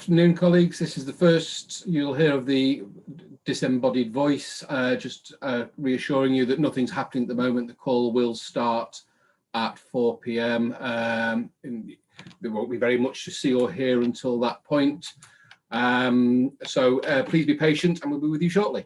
afternoon, colleagues. This is the first you'll hear of the disembodied voice. Just reassuring you that nothing's happening at the moment. The call will start at 4 p.m. There won't be very much to see or hear until that point. So please be patient and we'll be with you shortly.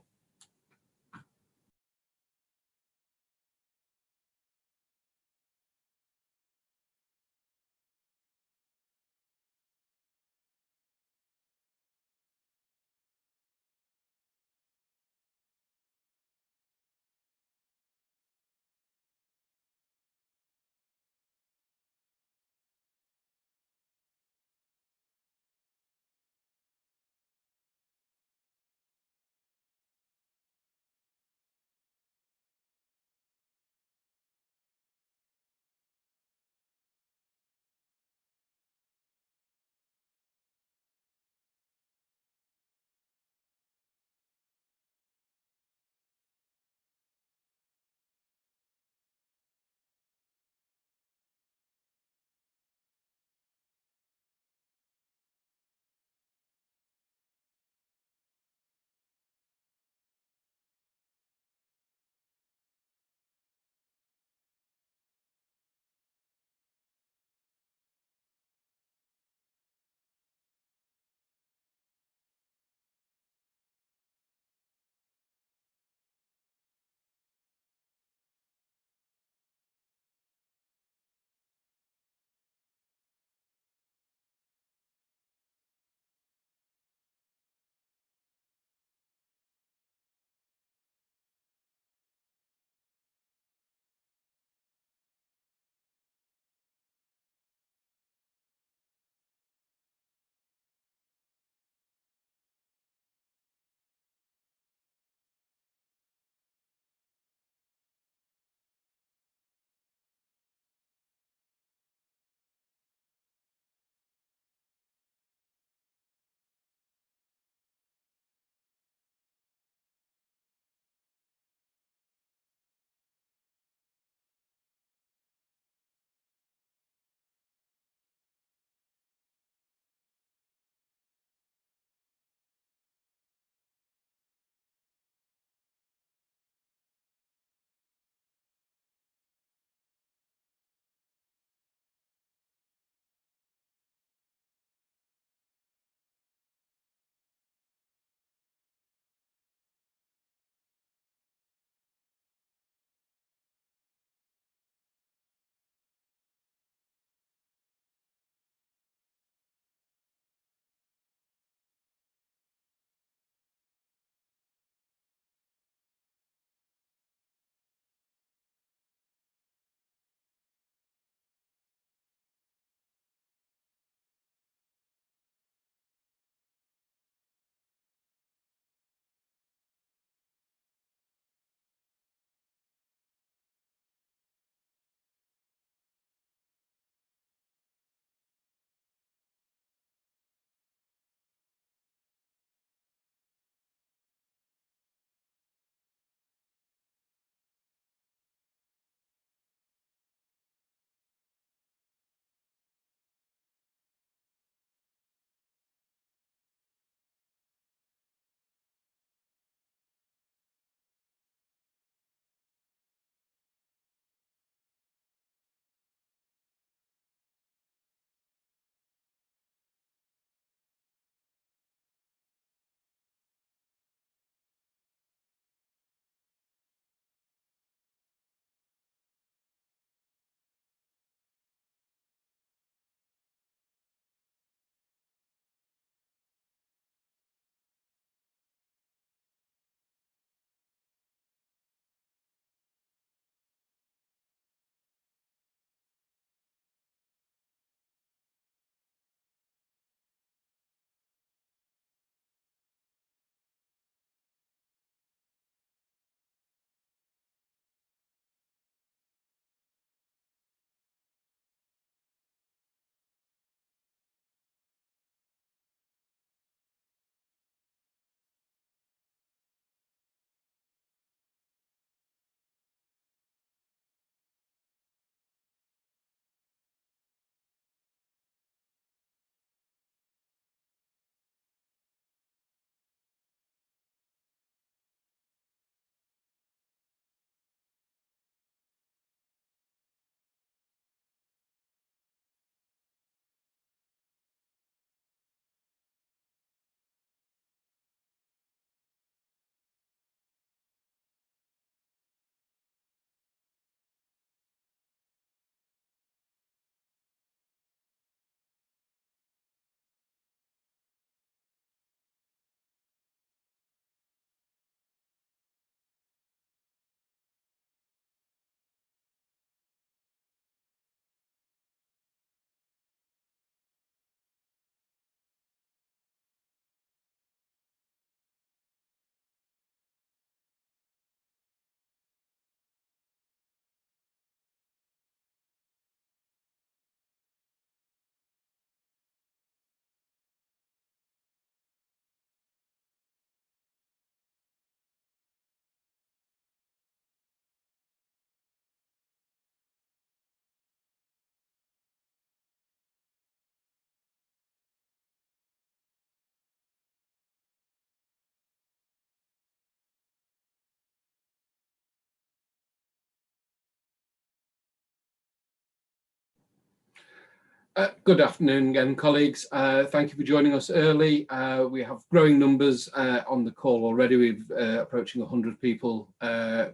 Good afternoon again, colleagues. Thank you for joining us early. We have growing numbers on the call already. We've approaching 100 people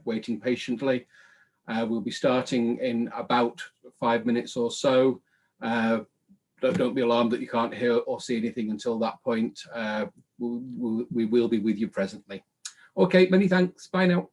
waiting patiently. We'll be starting in about 5 minutes or so. Don't be alarmed that you can't hear or see anything until that point. We will be with you presently. Okay, many thanks. Bye now.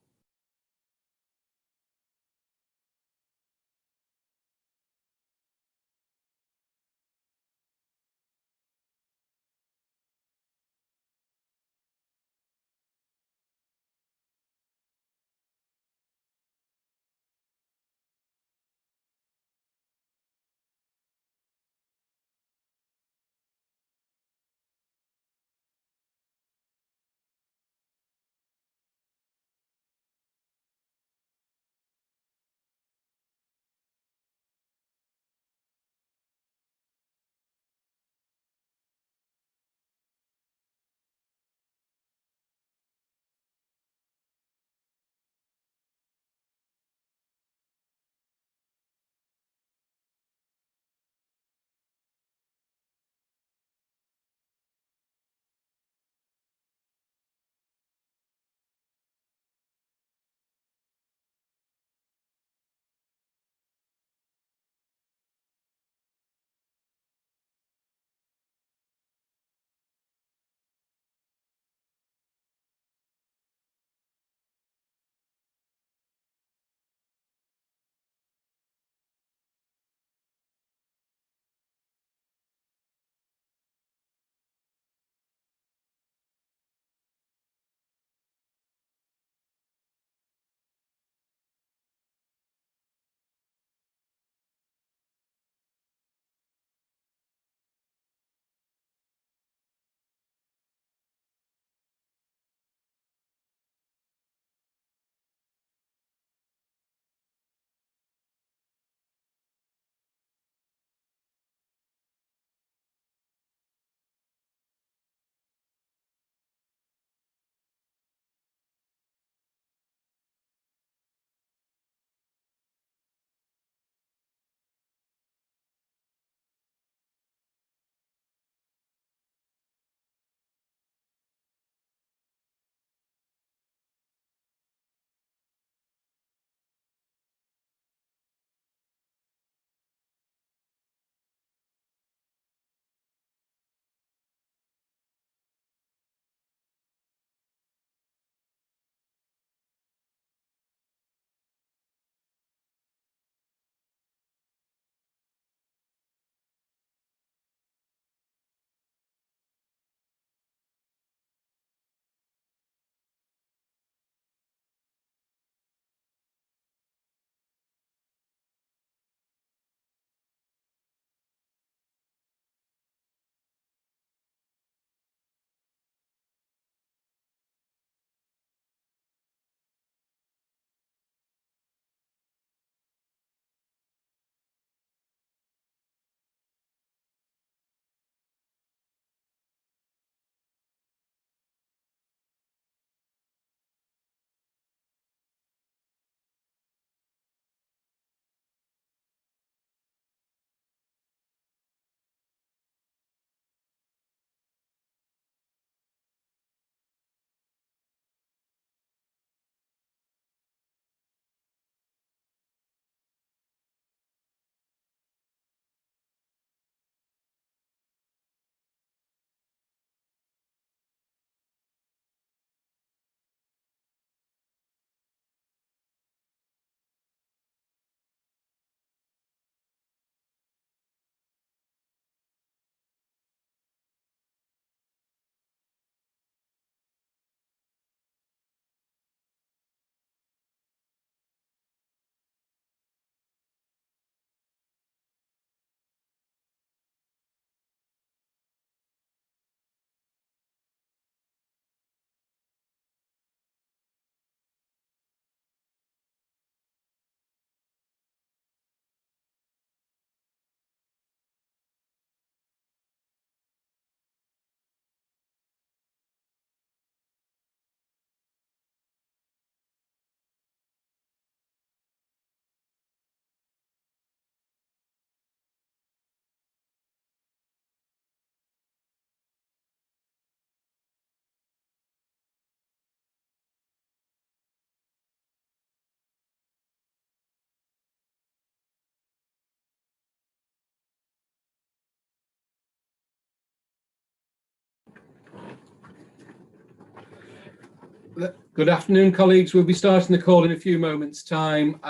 Good afternoon, colleagues. We'll be starting the call in a few moments' time.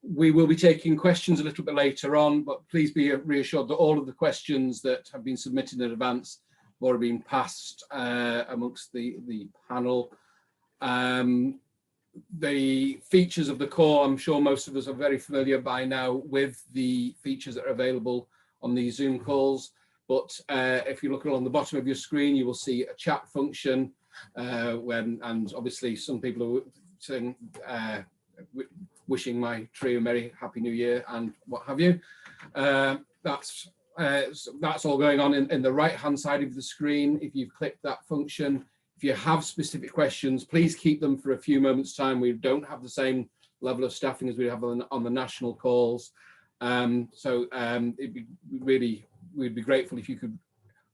We will be taking questions a little bit later on, but please be reassured that all of the questions that have been submitted in advance have already been passed amongst the panel. The features of the call, I'm sure most of us are very familiar by now with the features that are available on these Zoom calls. But if you look along the bottom of your screen, you will see a chat function and obviously some people are saying, wishing my trio a merry happy new year and what have you. That's all going on in the right hand side of the screen. If you've clicked that function, if you have specific questions, please keep them for a few moments time. We don't have the same level of staffing as we have on the national calls. We'd be grateful if you could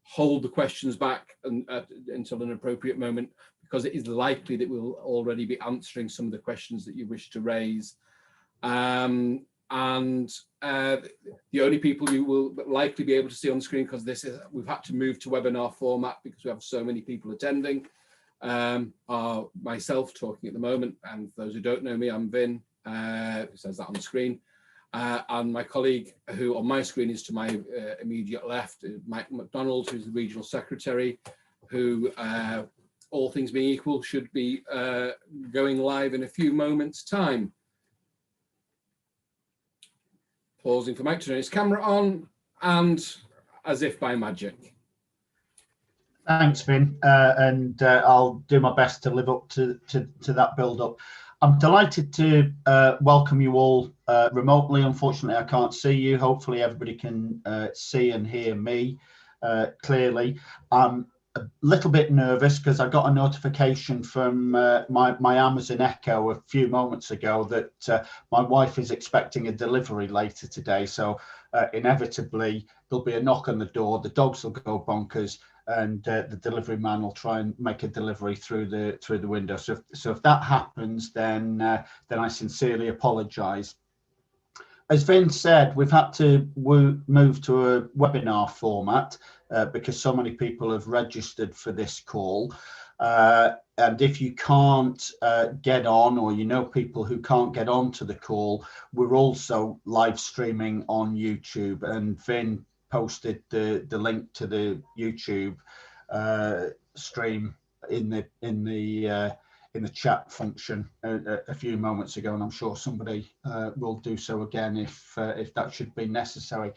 hold the questions back until an appropriate moment, because it is likely that we'll already be answering some of the questions that you wish to raise. The only people you will likely be able to see on the screen, because we've had to move to webinar format because we have so many people attending, are myself talking at the moment, and for those who don't know me, I'm Vin, it says that on the screen, and my colleague who on my screen is to my immediate left, Mike McDonald, who's the regional secretary, who all things being equal should be going live in a few moments time. Pausing for Mike to turn his camera on, and as if by magic. Thanks, Vin, and I'll do my best to live up to that build-up. I'm delighted to welcome you all remotely. Unfortunately, I can't see you. Hopefully, everybody can see and hear me clearly. I'm a little bit nervous because I got a notification from my Amazon Echo a few moments ago that my wife is expecting a delivery later today. So inevitably, there'll be a knock on the door, the dogs will go bonkers, and the delivery man will try and make a delivery through the window. So if that happens, then I sincerely apologise. As Vin said, we've had to move to a webinar format because so many people have registered for this call. And if you can't get on, or you know people who can't get on to the call, we're also live streaming on YouTube, and Vin posted the link to the YouTube stream in the chat function a few moments ago, and I'm sure somebody will do so again if that should be necessary.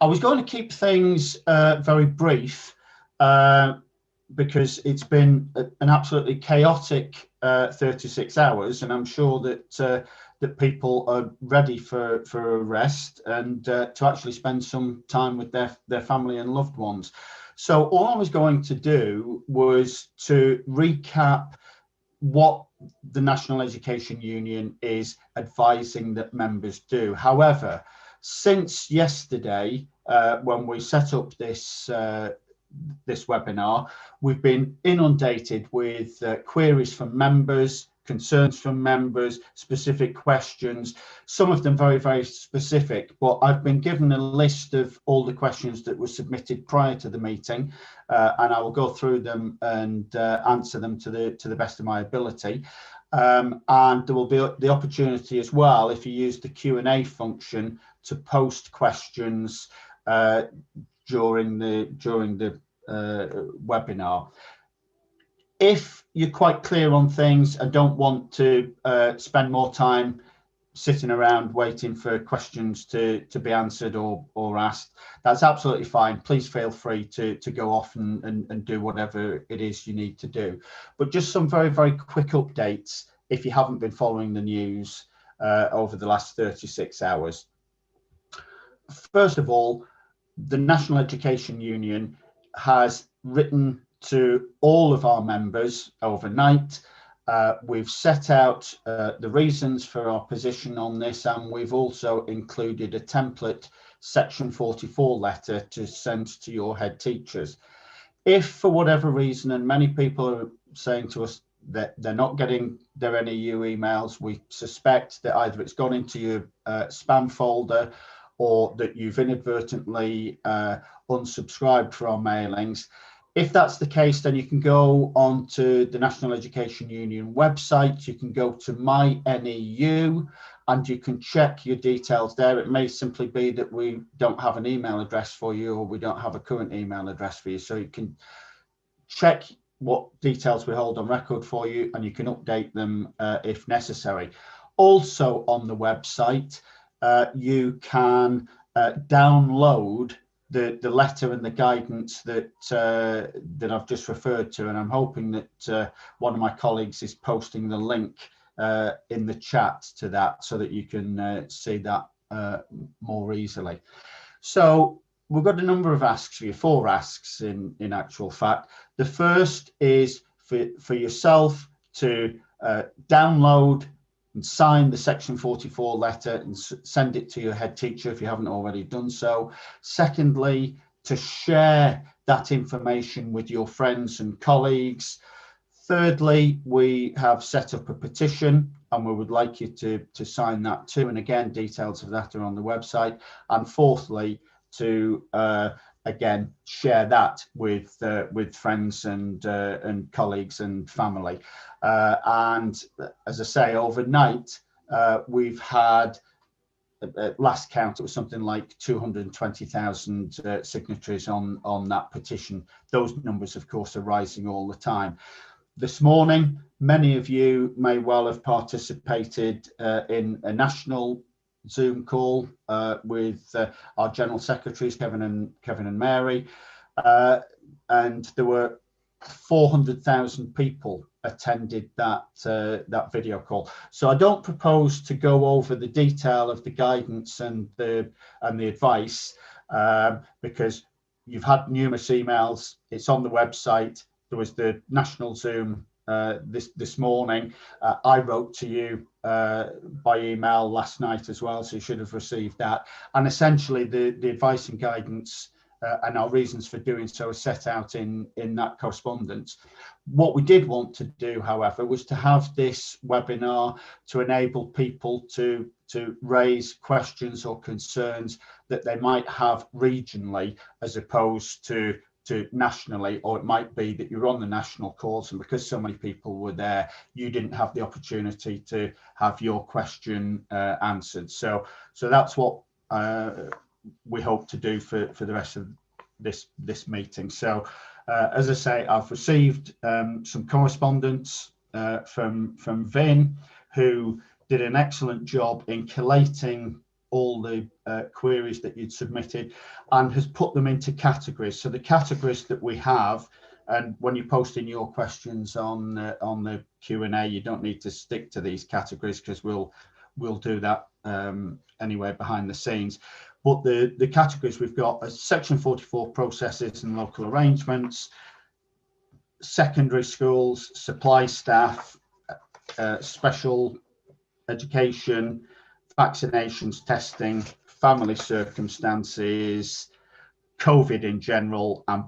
I was going to keep things very brief because it's been an absolutely chaotic 36 hours, and I'm sure that that people are ready for a rest and to actually spend some time with their family and loved ones. So all I was going to do was to recap what the National Education Union is advising that members do. However, since yesterday, when we set up this webinar, we've been inundated with queries from members, concerns from members, specific questions, some of them very, very specific, but I've been given a list of all the questions that were submitted prior to the meeting, and I will go through them and answer them to the best of my ability. And there will be the opportunity as well, if you use the Q&A function, to post questions during the webinar. If you're quite clear on things and don't want to spend more time sitting around waiting for questions to be answered or asked, that's absolutely fine. Please feel free to go off and do whatever it is you need to do. But just some very, very quick updates if you haven't been following the news over the last 36 hours. First of all, the National Education Union has written to all of our members overnight. We've set out the reasons for our position on this, and we've also included a template Section 44 letter to send to your head teachers. If for whatever reason, and many people are saying to us that they're not getting their NEU emails, we suspect that either it's gone into your spam folder or that you've inadvertently unsubscribed from our mailings. If that's the case, then you can go onto the National Education Union website. You can go to My NEU and you can check your details there. It may simply be that we don't have an email address for you, or we don't have a current email address for you. So you can check what details we hold on record for you, and you can update them if necessary. Also on the website, you can download the letter and the guidance that I've just referred to, and I'm hoping that one of my colleagues is posting the link in the chat to that, so that you can see that more easily. So we've got a number of asks for you, 4 asks in actual fact. The first is for yourself to download and sign the Section 44 letter and send it to your head teacher if you haven't already done so. Secondly, to share that information with your friends and colleagues. Thirdly, we have set up a petition and we would like you to sign that too. And again, details of that are on the website. And fourthly, to again share that with friends and colleagues and family. And as I say, overnight we've had, at last count, it was something like 220,000 signatories on that petition. Those numbers, of course, are rising all the time. This morning, many of you may well have participated in a national Zoom call with our General Secretaries, Kevin and Mary, and there were 400,000 people attended that video call. So I don't propose to go over the detail of the guidance and the advice, because you've had numerous emails. It's on the website. There was the national Zoom this morning. I wrote to you by email last night as well, so you should have received that. And essentially the advice and guidance and our reasons for doing so are set out in that correspondence. What we did want to do, however, was to have this webinar to enable people to raise questions or concerns that they might have regionally, as opposed to nationally. Or it might be that you're on the national calls, and because so many people were there, you didn't have the opportunity to have your question answered. So that's what we hope to do for the rest of this meeting. So as I say, I've received some correspondence from Vin, who did an excellent job in collating all the queries that you'd submitted and has put them into categories. So the categories that we have, and when you post in your questions on the Q&A, you don't need to stick to these categories, because we'll do that anyway behind the scenes. But the categories we've got are Section 44 processes and local arrangements, secondary schools, supply staff, special education, vaccinations, testing, family circumstances, COVID in general, and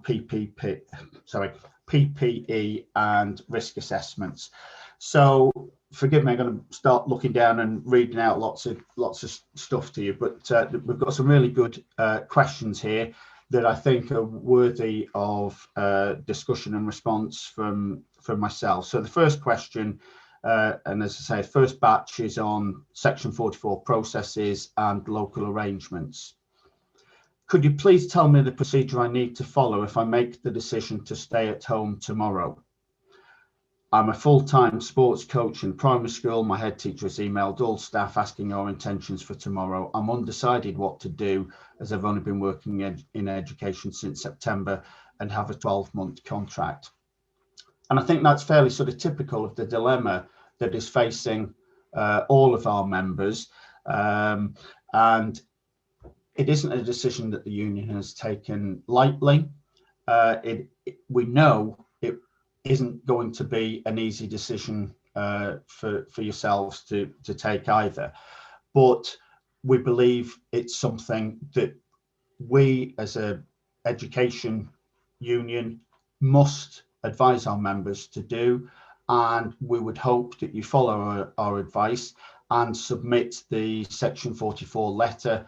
PPE and risk assessments. So forgive me, I'm going to start looking down and reading out lots of stuff to you, but we've got some really good questions here that I think are worthy of discussion and response from myself. So the first question, and as I say, first batch is on Section 44 processes and local arrangements. Could you please tell me the procedure I need to follow if I make the decision to stay at home tomorrow? I'm a full-time sports coach in primary school. My head teacher has emailed all staff asking our intentions for tomorrow. I'm undecided what to do, as I've only been working in education since September and have a 12-month contract. And I think that's fairly sort of typical of the dilemma that is facing all of our members. And it isn't a decision that the union has taken lightly. We know it isn't going to be an easy decision for yourselves to take either. But we believe it's something that we as an education union must advise our members to do, and we would hope that you follow our advice and submit the Section 44 letter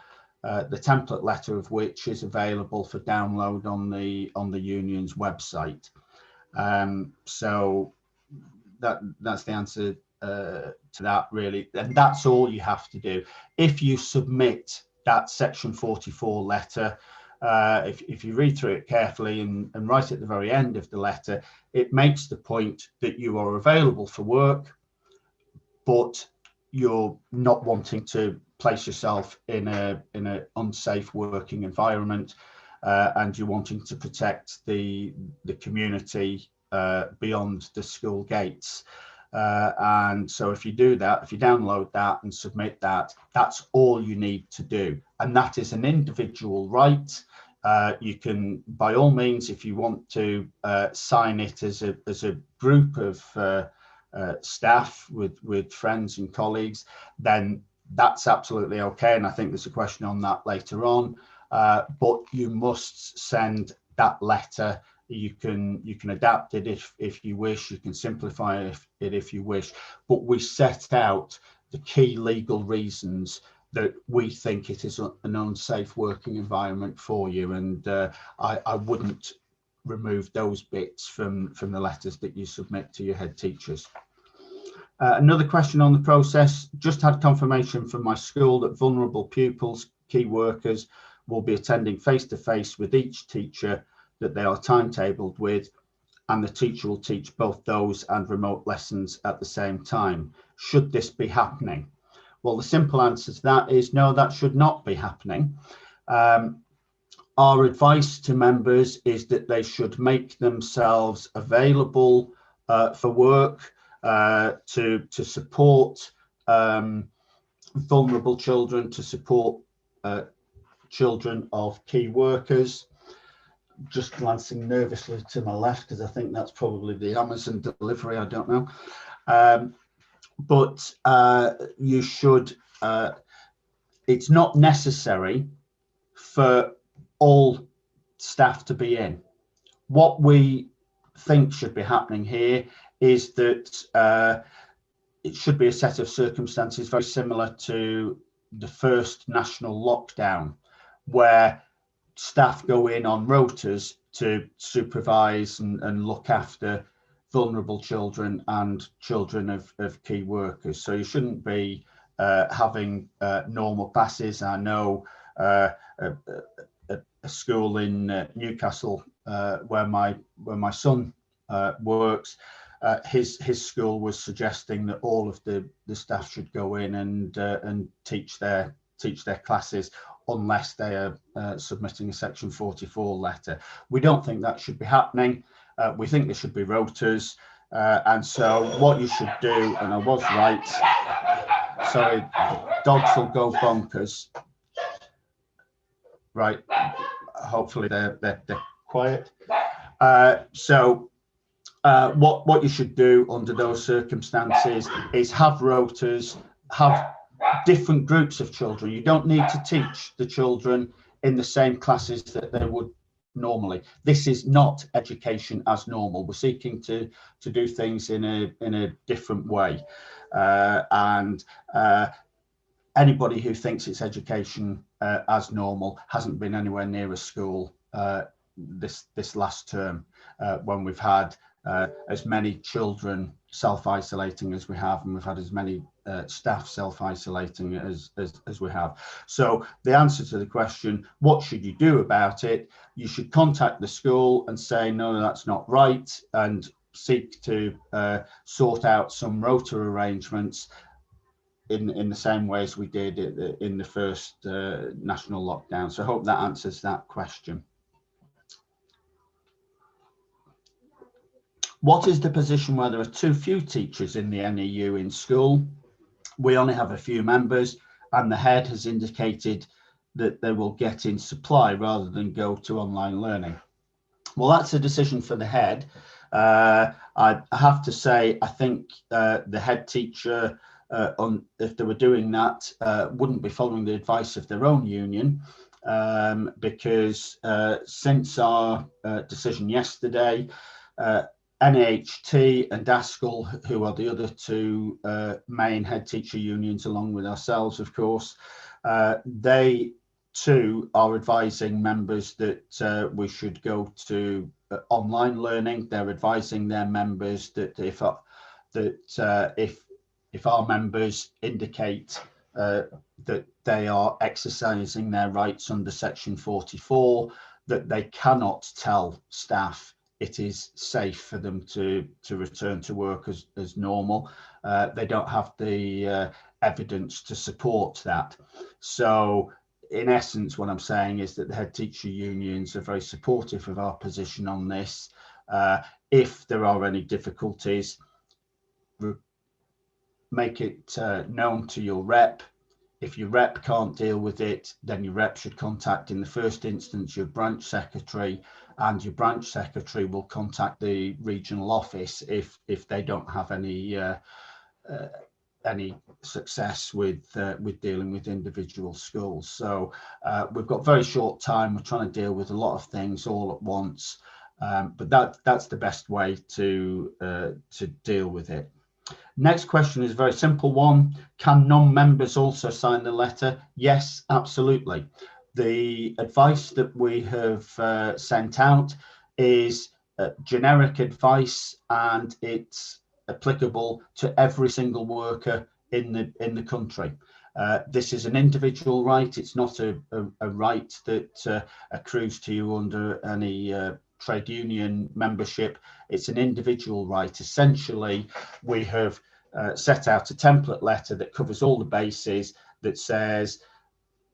the template letter of which is available for download on the union's website. So that's the answer to that, really, and that's all you have to do. If you submit that section 44 letter, if you read through it carefully and right at the very end of the letter, it makes the point that you are available for work, but you're not wanting to place yourself in an unsafe working environment, and you're wanting to protect the community beyond the school gates. And so if you do that, if you download that and submit that, that's all you need to do. And that is an individual right. You can, by all means, if you want to sign it as a group of staff with friends and colleagues, then that's absolutely okay. And I think there's a question on that later on. But you must send that letter. You can adapt it if you wish. You can simplify it if you wish. But we set out the key legal reasons that we think it is an unsafe working environment for you, and I wouldn't remove those bits from the letters that you submit to your head teachers. Another question on the process: just had confirmation from my school that vulnerable pupils, key workers, will be attending face-to-face with each teacher that they are timetabled with, and the teacher will teach both those and remote lessons at the same time. Should this be happening? Well, the simple answer to that is no, that should not be happening. Our advice to members is that they should make themselves available for work, to support vulnerable children, to support children of key workers. Just glancing nervously to my left because I think that's probably the Amazon delivery, I don't know. But you should, it's not necessary for all staff to be in. What we think should be happening here is that it should be a set of circumstances very similar to the first national lockdown, where staff go in on rotas to supervise and look after vulnerable children and children of key workers. So you shouldn't be having normal classes. I know a school in Newcastle where my son works, his school was suggesting that all of the staff should go in and teach their classes unless they are submitting a section 44 letter. We don't think that should be happening. We think there should be rotas, and so what you should do, and I was right, sorry, dogs will go bonkers. Right, hopefully they're quiet. So what you should do under those circumstances is have rotas, have different groups of children. You don't need to teach the children in the same classes that they would normally. This is not education as normal. We're seeking to do things in a different way, and anybody who thinks it's education as normal hasn't been anywhere near a school this last term, when we've had as many children self-isolating as we have, and we've had as many staff self-isolating as we have. So the answer to the question, what should you do about it? You should contact the school and say, no, that's not right, and seek to sort out some rota arrangements in the same way as we did in the first national lockdown. So I hope that answers that question. What is the position where there are too few teachers in the NEU in school? We only have a few members, and the head has indicated that they will get in supply rather than go to online learning. Well, that's a decision for the head. I have to say, I think the head teacher, if they were doing that, wouldn't be following the advice of their own union, because since our decision yesterday, NAHT and DASCL, who are the other two main head teacher unions, along with ourselves, of course, they two are advising members that we should go to online learning. They're advising their members that if our members indicate that they are exercising their rights under section 44, that they cannot tell staff it is safe for them to return to work as normal. They don't have the evidence to support that. So in essence, what I'm saying is that the head teacher unions are very supportive of our position on this. If there are any difficulties, make it known to your rep. If your rep can't deal with it, then your rep should contact, in the first instance, your branch secretary, and your branch secretary will contact the regional office if they don't have any success with dealing with individual schools. So we've got very short time. We're trying to deal with a lot of things all at once, but that's the best way to deal with it. Next question is a very simple one. Can non-members also sign the letter? Yes, absolutely. The advice that we have sent out is generic advice, and it's applicable to every single worker in the country. This is an individual right. It's not a right that accrues to you under any trade union membership. It's an individual right. Essentially, we have set out a template letter that covers all the bases, that says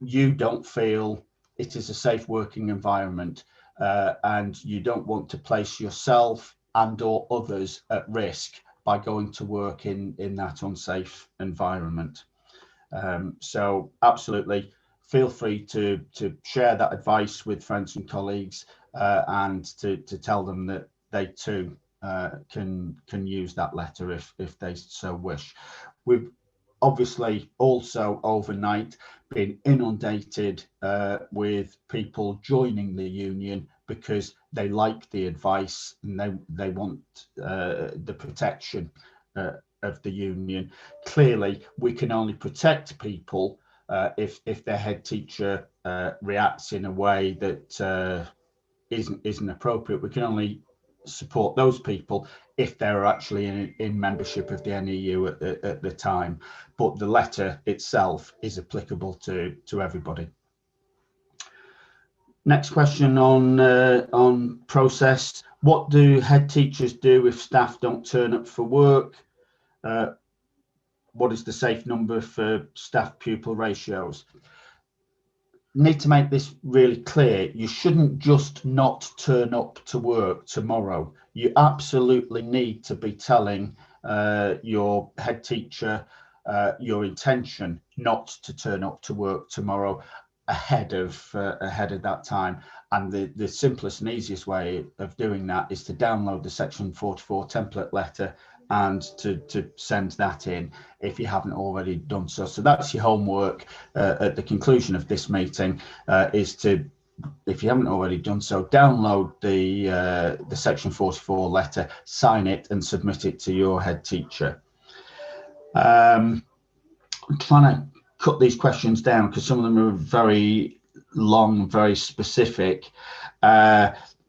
you don't feel it is a safe working environment, and you don't want to place yourself and or others at risk by going to work in that unsafe environment. So absolutely feel free to share that advice with friends and colleagues, and to tell them that they too can use that letter if they so wish. We've obviously also overnight been inundated with people joining the union because they like the advice and they want the protection of the union. Clearly, we can only protect people if their head teacher reacts in a way that isn't appropriate. We can only support those people if they're actually in membership of the NEU at the time. But the letter itself is applicable to everybody. Next question on process. What do head teachers do if staff don't turn up for work? What is the safe number for staff pupil ratios? Need to make this really clear. You shouldn't just not turn up to work tomorrow. You absolutely need to be telling your head teacher your intention not to turn up to work tomorrow ahead of that time. And the simplest and easiest way of doing that is to download the section 44 template letter and to send that in if you haven't already done so. So that's your homework at the conclusion of this meeting, is to, if you haven't already done so, download the section 44 letter, sign it and submit it to your head teacher. I'm trying to cut these questions down because some of them are very long, very specific.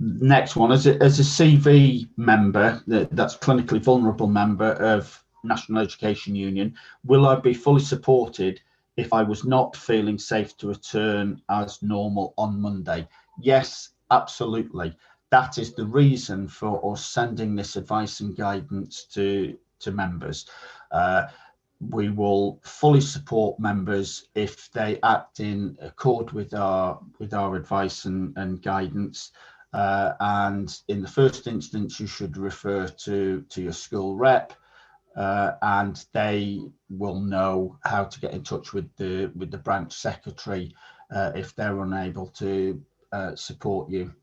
Next one, as a CV member, that's clinically vulnerable member of National Education Union, will I be fully supported if I was not feeling safe to return as normal on Monday? Yes, absolutely. That is the reason for us sending this advice and guidance to members. We will fully support members if they act in accord with our advice and guidance. And in the first instance, you should refer to your school rep, and they will know how to get in touch with the branch secretary if they're unable to support you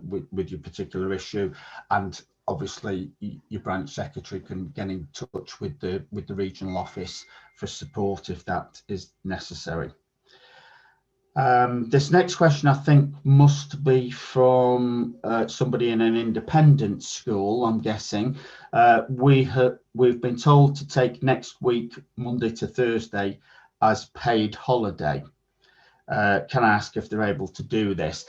with your particular issue. And obviously, your branch secretary can get in touch with the regional office for support if that is necessary. This next question, I think, must be from somebody in an independent school, I'm guessing. We've been told to take next week, Monday to Thursday, as paid holiday. can I ask if they're able to do this?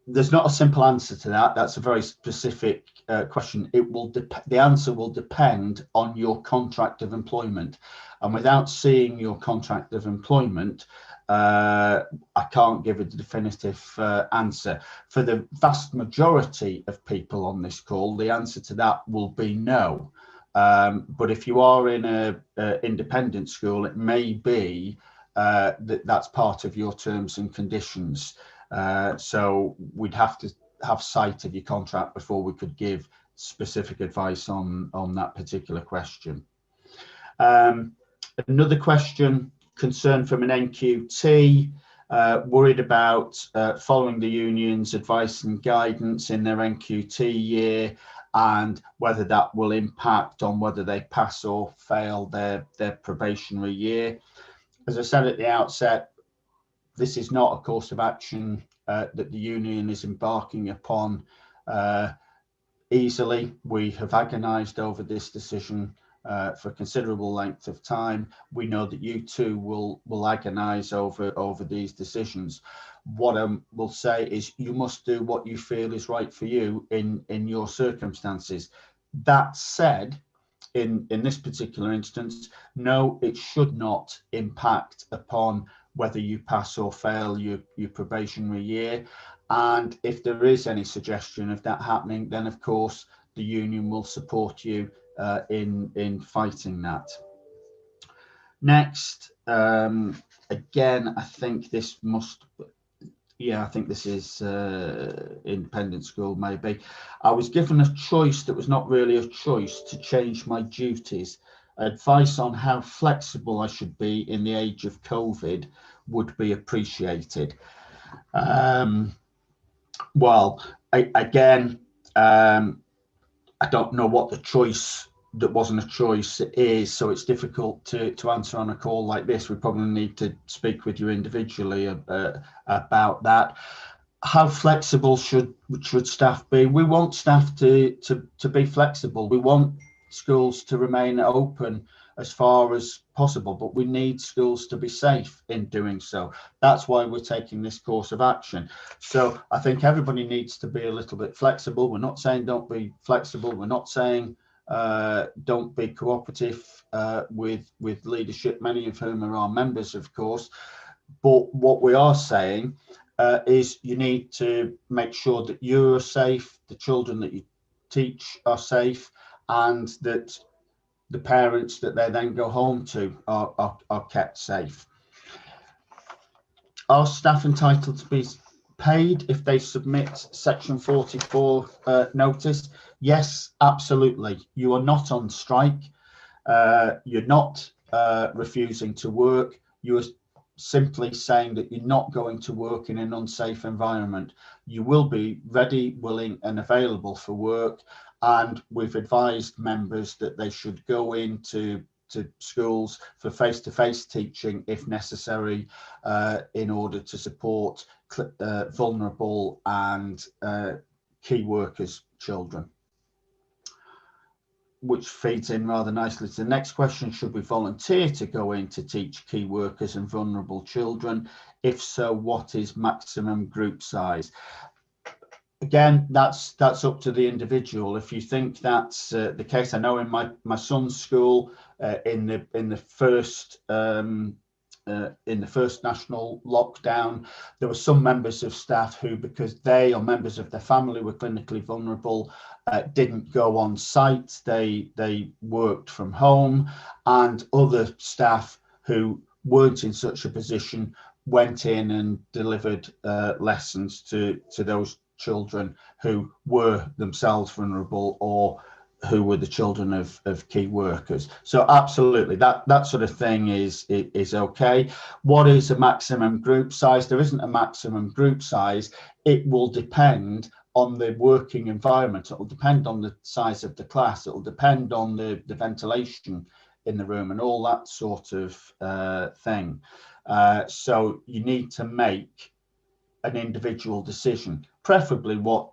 There's not a simple answer to that. That's a very specific question. The answer will depend on your contract of employment, and without seeing your contract of employment, I can't give a definitive answer. For the vast majority of people on this call, the answer to that will be no. But if you are in an independent school, it may be that's part of your terms and conditions. So we'd have to have sight of your contract before we could give specific advice on that particular question. Another question, concern from an NQT, worried about following the union's advice and guidance in their NQT year, and whether that will impact on whether they pass or fail their probationary year. As I said at the outset, this is not a course of action that the union is embarking upon easily. We have agonised over this decision for a considerable length of time. We know that you too will agonise over these decisions. What I will say is you must do what you feel is right for you in your circumstances. That said, in this particular instance, no, it should not impact upon whether you pass or fail your probationary year. And if there is any suggestion of that happening, then of course the union will support you in fighting that. Next, again, I think this must, I think this is independent school maybe. I was given a choice that was not really a choice to change my duties. Advice on how flexible I should be in the age of COVID would be appreciated. Well, again, I don't know what the choice that wasn't a choice is, so it's difficult to answer on a call like this. We probably need to speak with you individually about that. How flexible should staff be? We want staff to be flexible. We want schools to remain open as far as possible, but we need schools to be safe in doing so. That's why we're taking this course of action. So I think everybody needs to be a little bit flexible. We're not saying don't be flexible. We're not saying don't be cooperative with leadership, many of whom are our members, of course. But what we are saying is you need to make sure that you're safe, the children that you teach are safe, and that the parents that they then go home to are kept safe. Are staff entitled to be paid if they submit Section 44 notice? Yes, absolutely. You are not on strike. You're not refusing to work. You are simply saying that you're not going to work in an unsafe environment. You will be ready, willing and available for work. And we've advised members that they should go into schools for face-to-face teaching if necessary, in order to support vulnerable and key workers' children. Which feeds in rather nicely to the next question. Should we volunteer to go in to teach key workers and vulnerable children? If so, what is maximum group size? Again, that's up to the individual. If you think that's the case, I know in my son's school, in the first national lockdown, there were some members of staff who, because they or members of their family were clinically vulnerable, didn't go on site. They worked from home, and other staff who weren't in such a position went in and delivered lessons to those children who were themselves vulnerable or who were the children of key workers. So absolutely, that sort of thing is okay. What is a maximum group size? There isn't a maximum group size. It will depend on the working environment. It will depend on the size of the class. It will depend on the ventilation in the room and all that sort of thing. So you need to make an individual decision. Preferably what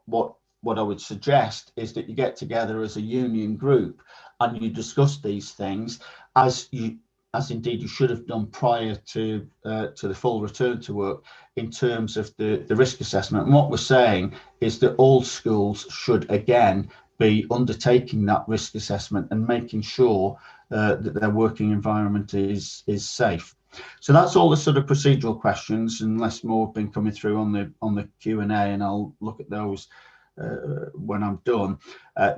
I would suggest is that you get together as a union group and you discuss these things as you as indeed you should have done prior to the full return to work, in terms of the risk assessment. And what we're saying is that all schools should again be undertaking that risk assessment and making sure that their working environment is safe. So that's all the sort of procedural questions, unless more have been coming through on the Q&A, and I'll look at those when I'm done.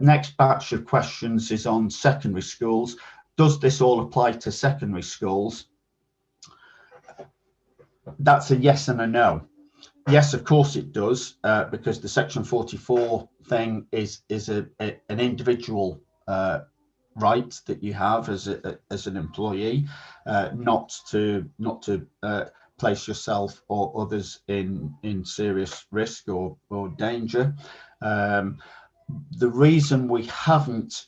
Next batch of questions is on secondary schools. Does this all apply to secondary schools? That's a yes and a no. Yes, of course it does, because the Section 44 thing is an individual right that you have as an employee, not to place yourself or others in serious risk or danger. The reason we haven't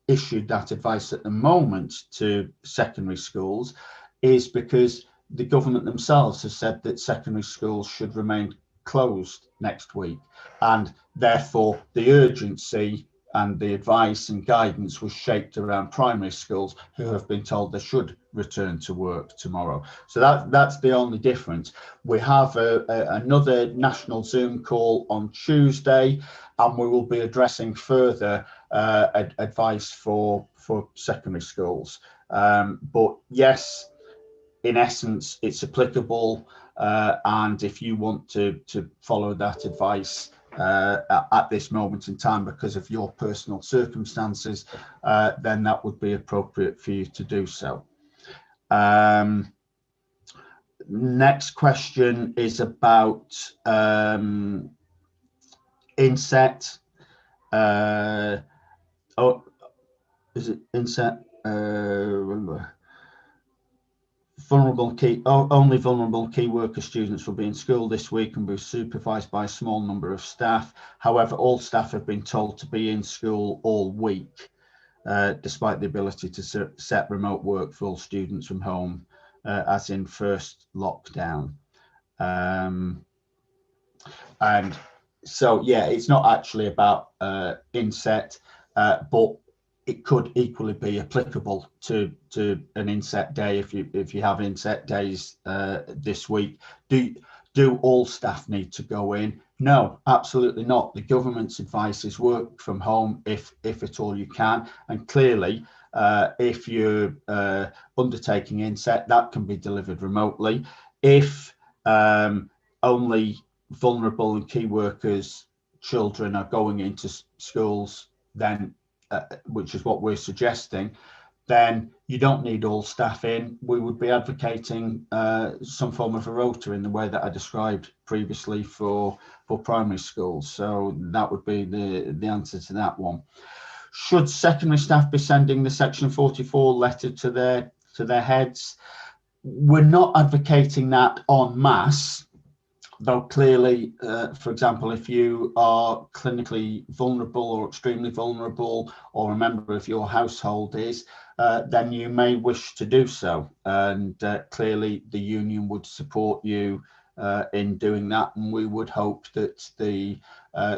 issued that advice at the moment to secondary schools is because the government themselves have said that secondary schools should remain closed next week, and therefore the urgency and the advice and guidance was shaped around primary schools, who have been told they should return to work tomorrow. So that's the only difference. We have another national Zoom call on Tuesday, and we will be addressing further advice for secondary schools. But yes, in essence, it's applicable, and if you want to follow that advice at this moment in time because of your personal circumstances, then that would be appropriate for you to do so. Next question is about inset. Oh, is it inset? Only vulnerable key worker students will be in school this week and be supervised by a small number of staff. However, all staff have been told to be in school all week, despite the ability to set remote work for all students from home, as in first lockdown. And so, yeah, it's not actually about inset, but it could equally be applicable to an inset day if you have inset days this week. Do all staff need to go in? No, absolutely not. The government's advice is work from home if at all you can, and clearly if you're undertaking inset, that can be delivered remotely. If only vulnerable and key workers children are going into schools, then which is what we're suggesting, then you don't need all staff in. We would be advocating some form of a rota in the way that I described previously for primary schools. So that would be the answer to that one. Should secondary staff be sending the Section 44 letter to their heads? We're not advocating that en masse, though clearly, for example, if you are clinically vulnerable or extremely vulnerable, or a member of your household is, then you may wish to do so. And clearly the union would support you in doing that. And we would hope that the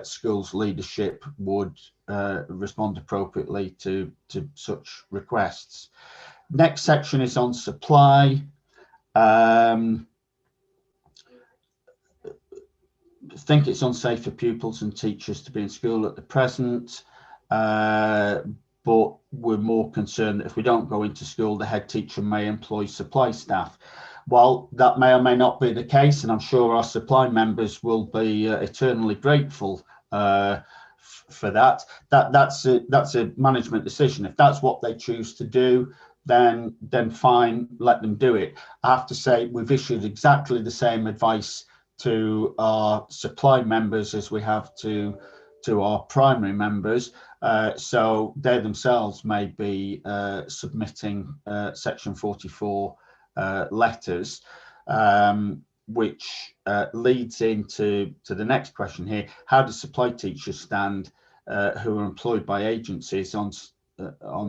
school's leadership would respond appropriately to such requests. Next section is on supply. Think it's unsafe for pupils and teachers to be in school at the present, but we're more concerned that if we don't go into school, the head teacher may employ supply staff. Well, that may or may not be the case, and I'm sure our supply members will be eternally grateful for that. That's a management decision. If that's what they choose to do, then fine, let them do it. I have to say, we've issued exactly the same advice to our supply members as we have to our primary members, so they themselves may be submitting Section 44 letters, which leads into the next question here. How do supply teachers stand who are employed by agencies on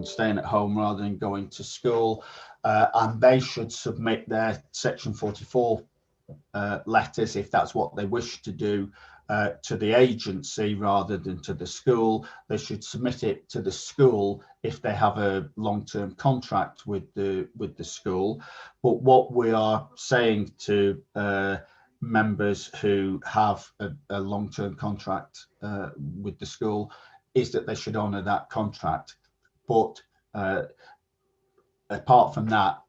staying at home rather than going to school? And they should submit their Section 44 letters, if that's what they wish to do, to the agency rather than to the school. They should submit it to the school if they have a long-term contract with the school. But what we are saying to members who have a long-term contract with the school is that they should honour that contract. But apart from that,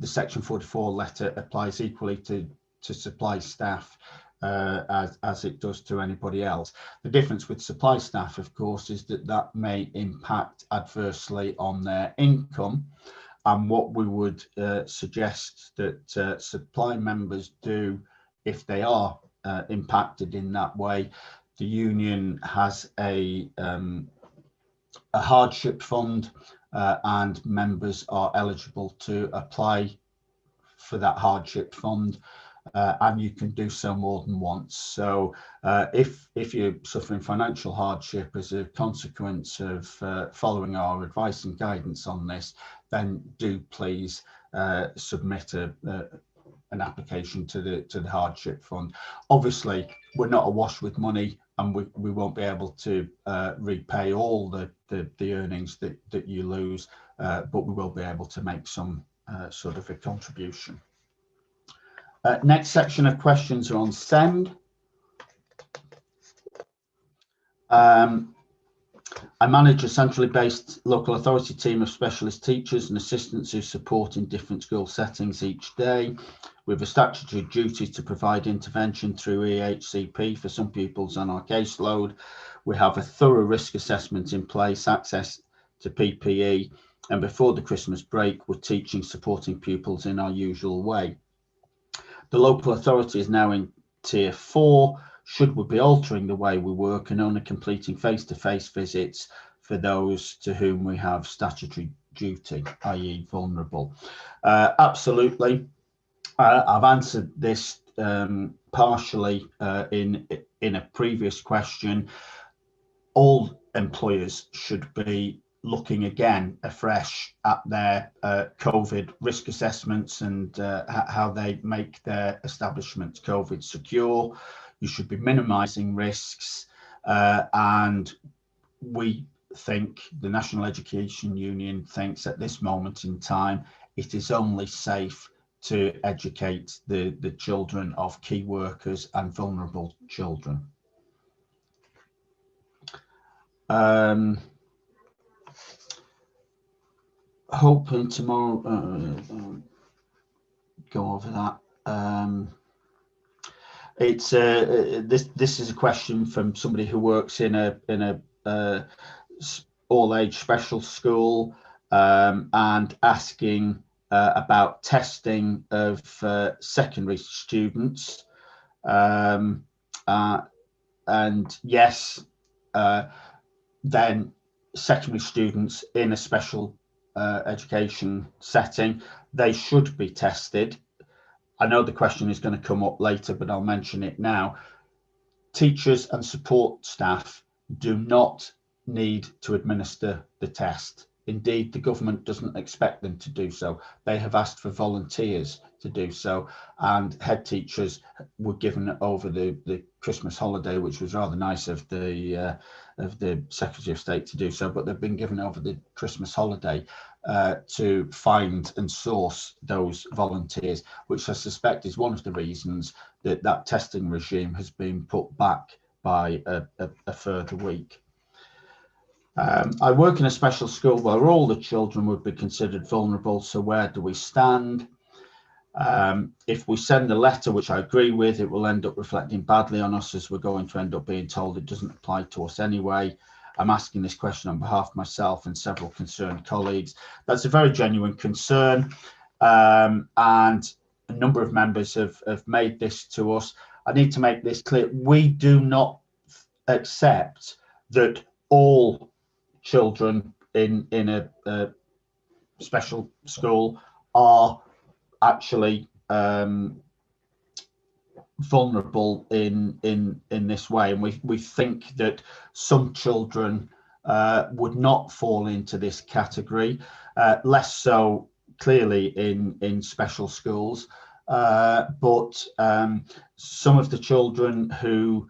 the Section 44 letter applies equally to supply staff as it does to anybody else. The difference with supply staff, of course, is that may impact adversely on their income. And what we would suggest that supply members do if they are impacted in that way, the union has a hardship fund, and members are eligible to apply for that hardship fund, and you can do so more than once. So if you're suffering financial hardship as a consequence of following our advice and guidance on this, then do please submit an application to the hardship fund. Obviously, we're not awash with money, and we won't be able to repay all the earnings that you lose, but we will be able to make some sort of a contribution. Next section of questions are on SEND. I manage a centrally based local authority team of specialist teachers and assistants who support in different school settings each day. We have a statutory duty to provide intervention through EHCP for some pupils on our caseload. We have a thorough risk assessment in place, access to PPE, and before the Christmas break, we're teaching, supporting pupils in our usual way. The local authority is now in Tier 4. Should we be altering the way we work and only completing face-to-face visits for those to whom we have statutory duty, i.e. vulnerable? Absolutely. I've answered this partially in a previous question. All employers should be looking again afresh at their COVID risk assessments and how they make their establishments COVID secure. You should be minimising risks, and we think, the National Education Union thinks at this moment in time, it is only safe to educate the children of key workers and vulnerable children. Hoping tomorrow, go over that. It's this is a question from somebody who works in a all-age special school, and asking about testing of secondary students, and yes, then secondary students in a special education setting, they should be tested. I know the question is going to come up later, but I'll mention it now. Teachers and support staff do not need to administer the test. Indeed, the government doesn't expect them to do so. They have asked for volunteers to do so, and head teachers were given over the Christmas holiday, which was rather nice of the Secretary of State to do so, but they've been given over the Christmas holiday to find and source those volunteers, which I suspect is one of the reasons that testing regime has been put back by a further week. I work in a special school where all the children would be considered vulnerable, so where do we stand? If we send a letter, which I agree with, it will end up reflecting badly on us, as we're going to end up being told it doesn't apply to us anyway. I'm asking this question on behalf of myself and several concerned colleagues. That's a very genuine concern, and a number of members have made this to us. I need to make this clear. We do not accept that all children in a special school are actually vulnerable in this way, and we think that some children would not fall into this category, less so clearly in special schools, but some of the children who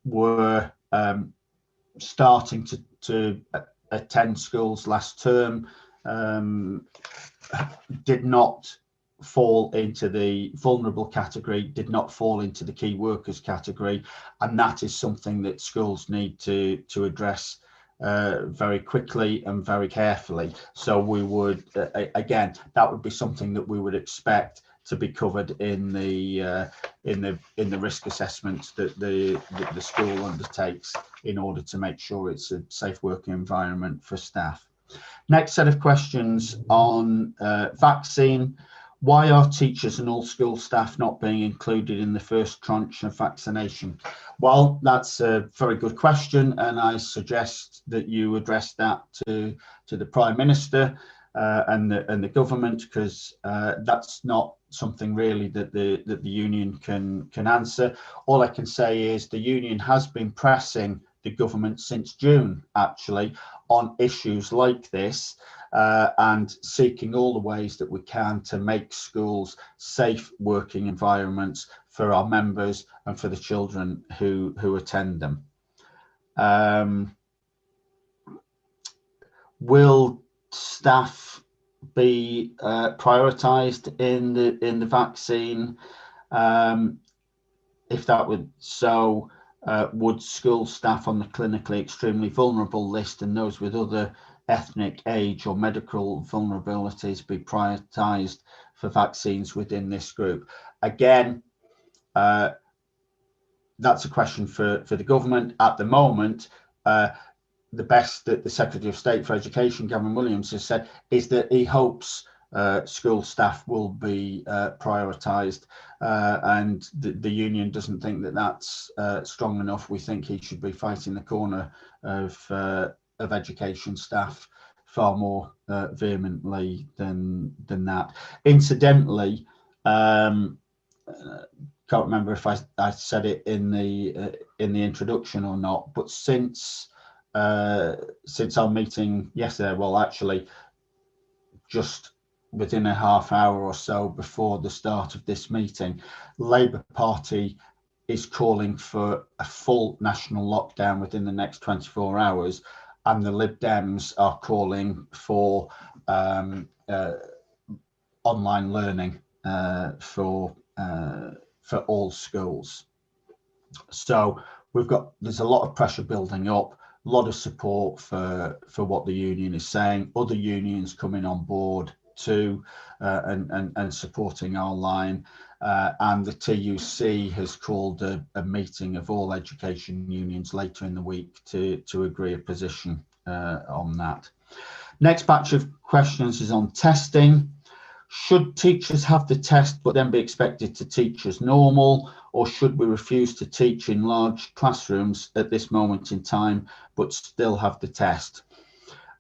were starting to attend schools last term did not fall into the vulnerable category, did not fall into the key workers category, and that is something that schools need to address very quickly and very carefully. So we would again, that would be something that we would expect to be covered in the risk assessments that the school undertakes in order to make sure it's a safe working environment for staff. Next set of questions on vaccine. Why are teachers and all school staff not being included in the first tranche of vaccination? Well, that's a very good question, and I suggest that you address that to the Prime Minister and the government, because that's not something really that the union can answer. All I can say is the union has been pressing the government since June, actually, on issues like this, and seeking all the ways that we can to make schools safe working environments for our members and for the children who attend them. Will staff be prioritised in the vaccine? If that would so, would school staff on the clinically extremely vulnerable list and those with other ethnic, age or medical vulnerabilities be prioritised for vaccines within this group? Again, that's a question for the government. At the moment, the best that the Secretary of State for Education, Gavin Williams, has said is that he hopes school staff will be prioritised, and the union doesn't think that that's strong enough. We think he should be fighting the corner of education staff far more vehemently than that. Incidentally, can't remember if I said it in the introduction or not, but since our meeting yesterday, well, actually, just within a half hour or so before the start of this meeting, Labour Party is calling for a full national lockdown within the next 24 hours, and the Lib Dems are calling for online learning for all schools. So there's a lot of pressure building up, a lot of support for what the union is saying, other unions coming on board too, and supporting our line, and the TUC has called a meeting of all education unions later in the week to agree a position on that. Next batch of questions is on testing. Should teachers have the test but then be expected to teach as normal, or should we refuse to teach in large classrooms at this moment in time but still have the test?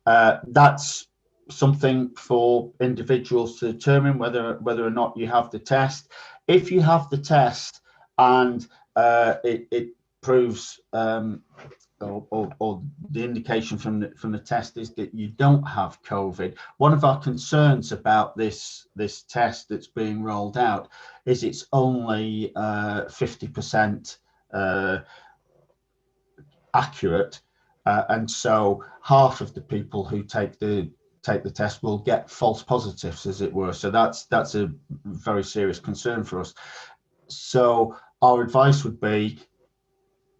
That's something for individuals to determine whether or not you have the test. If you have the test and it proves or the indication from the test is that you don't have COVID, one of our concerns about this test that's being rolled out is it's only 50% accurate, and so half of the people who take the test will get false positives, as it were. So that's a very serious concern for us. So our advice would be,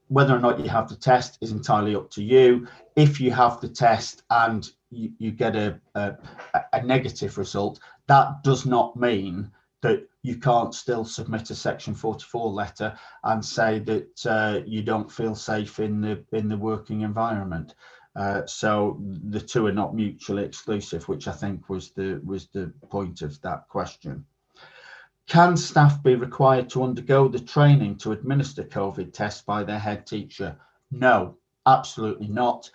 whether or not you have the test is entirely up to you. If you have the test and you get a negative result, that does not mean that you can't still submit a Section 44 letter and say that you don't feel safe in the working environment. So the two are not mutually exclusive, which I think was the point of that question. Can staff be required to undergo the training to administer COVID tests by their head teacher? No, absolutely not.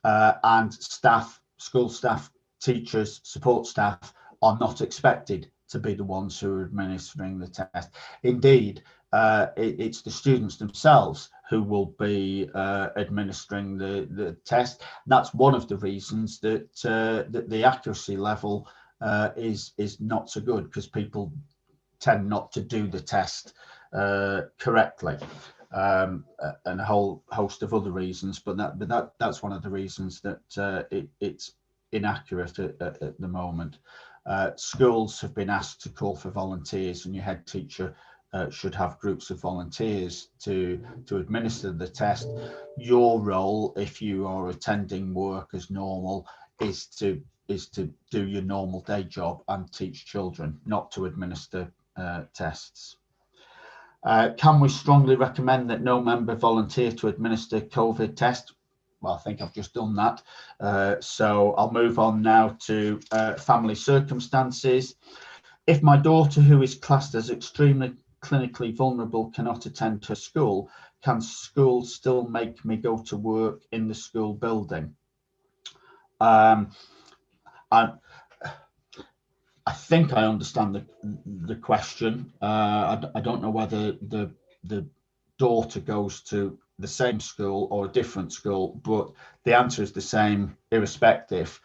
And staff, school staff, teachers, support staff are not expected to be the ones who are administering the test. Indeed, it's the students themselves who will be administering the test. That's one of the reasons that the accuracy level is not so good, because people tend not to do the test correctly. and a whole host of other reasons. But that's one of the reasons that it's inaccurate at the moment. Schools have been asked to call for volunteers, and your head teacher should have groups of volunteers to administer the test. Your role, if you are attending work as normal, is to do your normal day job and teach children, not to administer tests. Can we strongly recommend that no member volunteer to administer COVID test? Well, I think I've just done that. So I'll move on now to family circumstances. If my daughter, who is classed as extremely clinically vulnerable, cannot attend to school, can school still make me go to work in the school building? I think I understand the question. I don't know whether the daughter goes to the same school or a different school, but the answer is the same irrespective.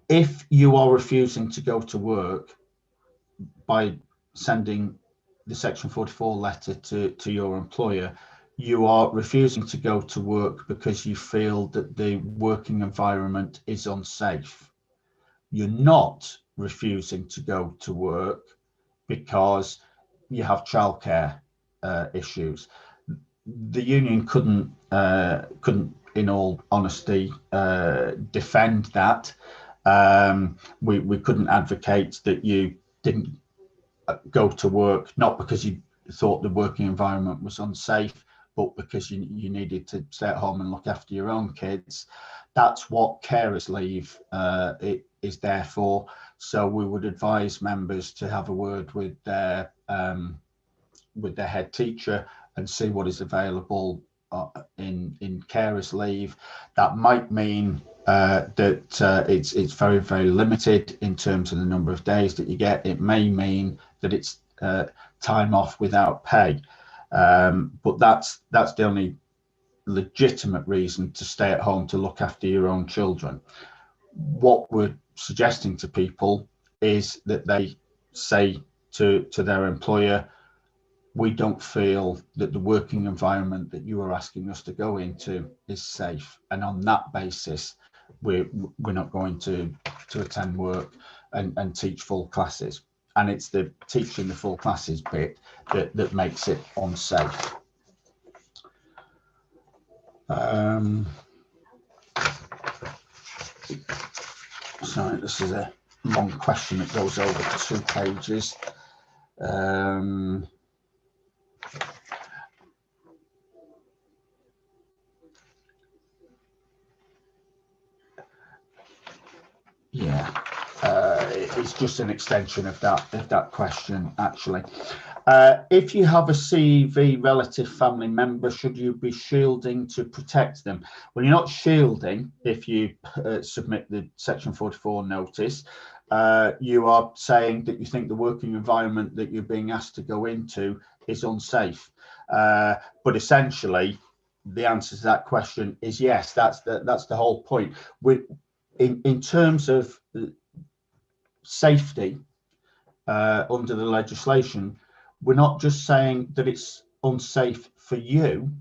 If you are refusing to go to work by sending the Section 44 letter to your employer, you are refusing to go to work because you feel that the working environment is unsafe. You're not refusing to go to work because you have childcare issues. The union couldn't, in all honesty, defend that. We couldn't advocate that you didn't go to work, not because you thought the working environment was unsafe, but because you needed to stay at home and look after your own kids. That's what carers leave is there for. So we would advise members to have a word with their head teacher and see what is available in carers leave. That might mean that it's very, very limited in terms of the number of days that you get. It may mean that it's time off without pay, but that's the only legitimate reason to stay at home to look after your own children. What we're suggesting to people is that they say to their employer, we don't feel that the working environment that you are asking us to go into is safe, and on that basis we're not going to attend work and teach full classes. And it's the teaching the full classes bit that makes it unsafe. Sorry, this is a long question that goes over 2 pages. It's just an extension of that question, actually. If you have a CEV relative family member, should you be shielding to protect them? Well, you're not shielding if you submit the Section 44 notice. You are saying that you think the working environment that you're being asked to go into is unsafe. But essentially, the answer to that question is yes. That's the whole point. In terms of safety under the legislation, we're not just saying that it's unsafe for you,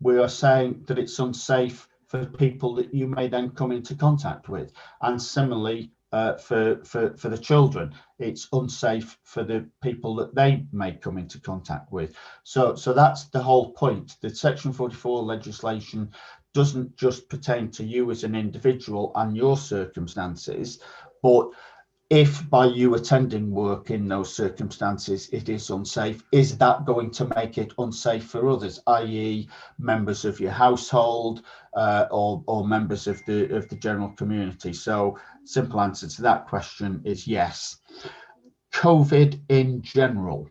we are saying that it's unsafe for people that you may then come into contact with. And similarly, for the children, it's unsafe for the people that they may come into contact with. So that's the whole point. The Section 44 legislation doesn't just pertain to you as an individual and your circumstances, but if by you attending work in those circumstances it is unsafe, is that going to make it unsafe for others, i.e. members of your household or members of the general community? So simple answer to that question is yes. COVID in general.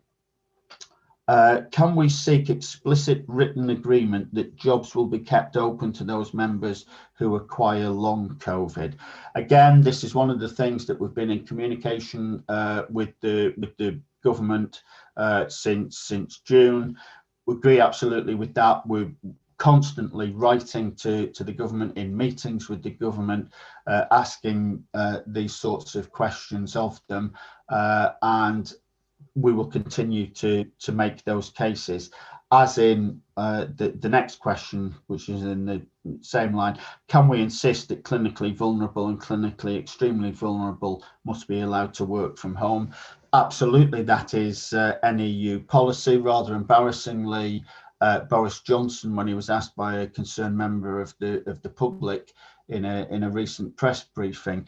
Can we seek explicit written agreement that jobs will be kept open to those members who acquire long COVID? Again, this is one of the things that we've been in communication with the government since June. We agree absolutely with that. We're constantly writing to the government, in meetings with the government, asking these sorts of questions of them, and we will continue to make those cases, as in the next question, which is in the same line. Can we insist that clinically vulnerable and clinically extremely vulnerable must be allowed to work from home? Absolutely, that is NEU policy. Rather embarrassingly, Boris Johnson, when he was asked by a concerned member of the public in a recent press briefing,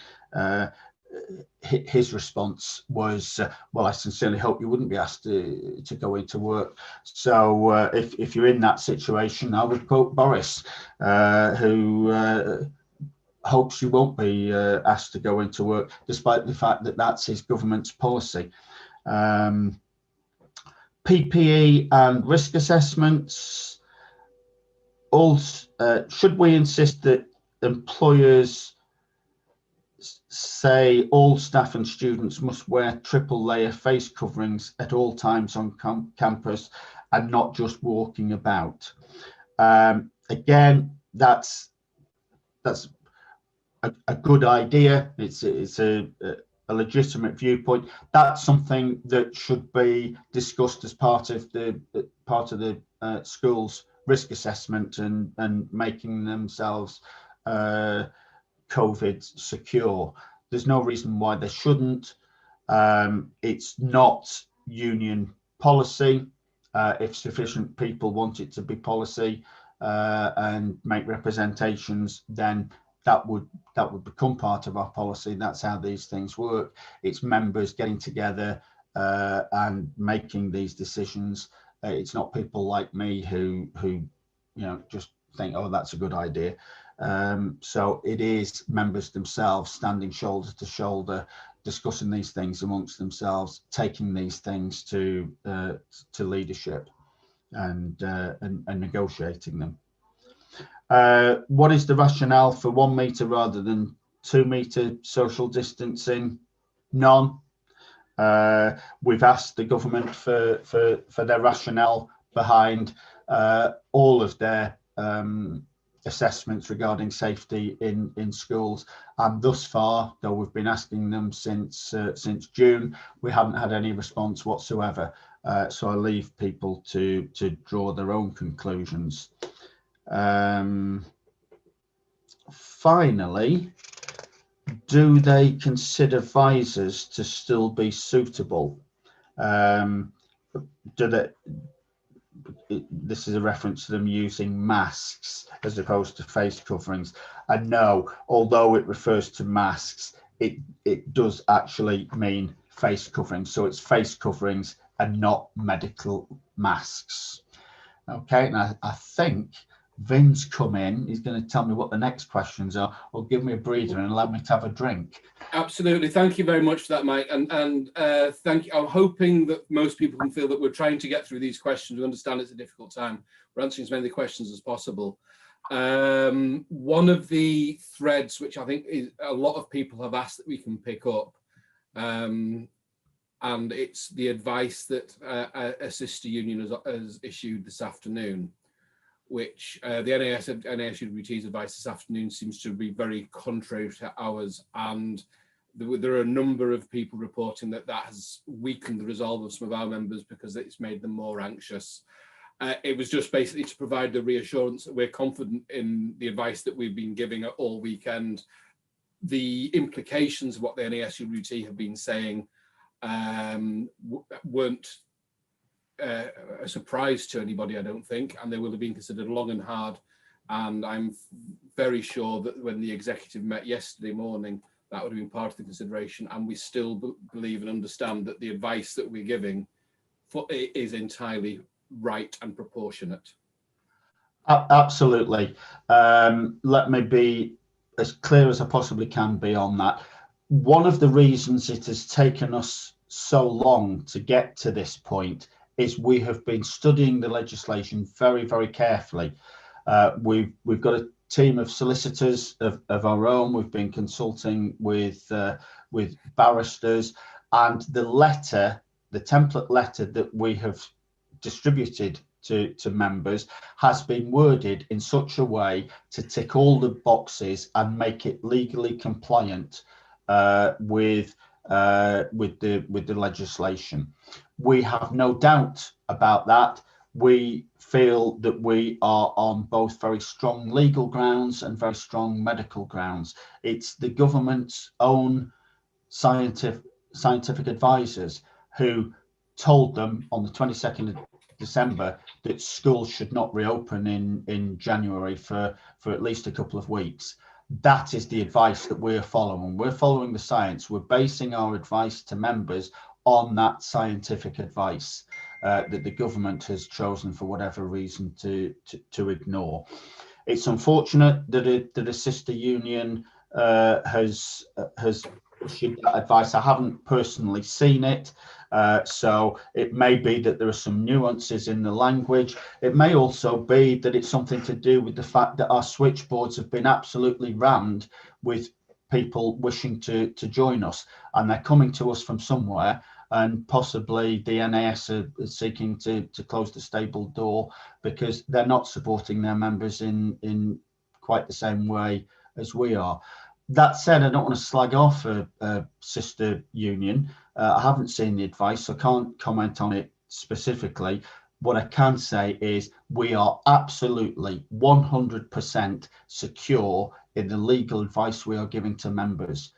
his response was, well, I sincerely hope you wouldn't be asked to go into work. So if you're in that situation, I would quote Boris, who hopes you won't be asked to go into work, despite the fact that that's his government's policy. PPE and risk assessments. Should we insist that employers say all staff and students must wear triple layer face coverings at all times on campus and not just walking about? Again, that's a good idea. It's a legitimate viewpoint. That's something that should be discussed as part of the school's risk assessment and making themselves COVID secure. There's no reason why they shouldn't. It's not union policy. If sufficient people want it to be policy and make representations, then that would become part of our policy. That's how these things work. It's members getting together and making these decisions. It's not people like me who just think, oh, that's a good idea. So it is members themselves standing shoulder to shoulder, discussing these things amongst themselves, taking these things to leadership and negotiating them. What is the rationale for 1 metre rather than 2 metre social distancing? None. We've asked the government for their rationale behind all of their assessments regarding safety in schools, and thus far, though we've been asking them since June, we haven't had any response whatsoever. So I leave people to draw their own conclusions. Finally, do they consider visors to still be suitable? This is a reference to them using masks as opposed to face coverings. And no, although it refers to masks, it does actually mean face coverings. So it's face coverings and not medical masks. Okay, and I think Vin's come in. He's going to tell me what the next questions are, or give me a breather and allow me to have a drink. Absolutely. Thank you very much for that, Mike. And thank you. I'm hoping that most people can feel that we're trying to get through these questions. We understand it's a difficult time. We're answering as many questions as possible. One of the threads, which I think is a lot of people have asked that we can pick up, and it's the advice that a sister union has issued this afternoon, which the NASUWT's advice this afternoon seems to be very contrary to ours, and there are a number of people reporting that has weakened the resolve of some of our members because it's made them more anxious. It was just basically to provide the reassurance that we're confident in the advice that we've been giving all weekend. The implications of what the NASUWT have been saying weren't a surprise to anybody, I don't think, and they will have been considered long and hard. And I'm very sure that when the executive met yesterday morning, that would have been part of the consideration. And we still believe and understand that the advice that we're giving is entirely right and proportionate. Absolutely. Let me be as clear as I possibly can be on that. One of the reasons it has taken us so long to get to this point is we have been studying the legislation very, very carefully. We've got a team of solicitors of our own. We've been consulting with barristers, and the template letter that we have distributed to members has been worded in such a way to tick all the boxes and make it legally compliant with the legislation. We have no doubt about that. We feel that we are on both very strong legal grounds and very strong medical grounds. It's the government's own scientific advisors who told them on the 22nd of December that schools should not reopen in January for at least a couple of weeks. That is the advice that we're following. We're following the science. We're basing our advice to members on that scientific advice that the government has chosen for whatever reason to ignore. It's unfortunate that a sister union has issued that advice. I haven't personally seen it, so it may be that there are some nuances in the language. It may also be that it's something to do with the fact that our switchboards have been absolutely rammed with people wishing to join us, and they're coming to us from somewhere, and possibly the NAS are seeking to close the stable door because they're not supporting their members in quite the same way as we are. That said, I don't want to slag off a sister union. I haven't seen the advice, so I can't comment on it specifically. What I can say is we are absolutely 100% secure in the legal advice we are giving to members.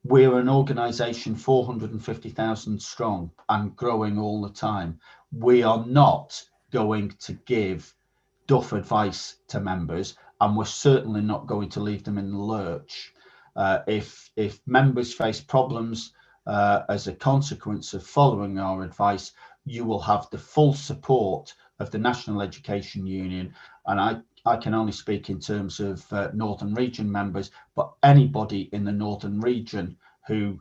We're an organisation 450,000 strong and growing all the time. We are not going to give duff advice to members, and we're certainly not going to leave them in the lurch. If members face problems as a consequence of following our advice, you will have the full support of the National Education Union, and I can only speak in terms of Northern Region members, but anybody in the Northern Region who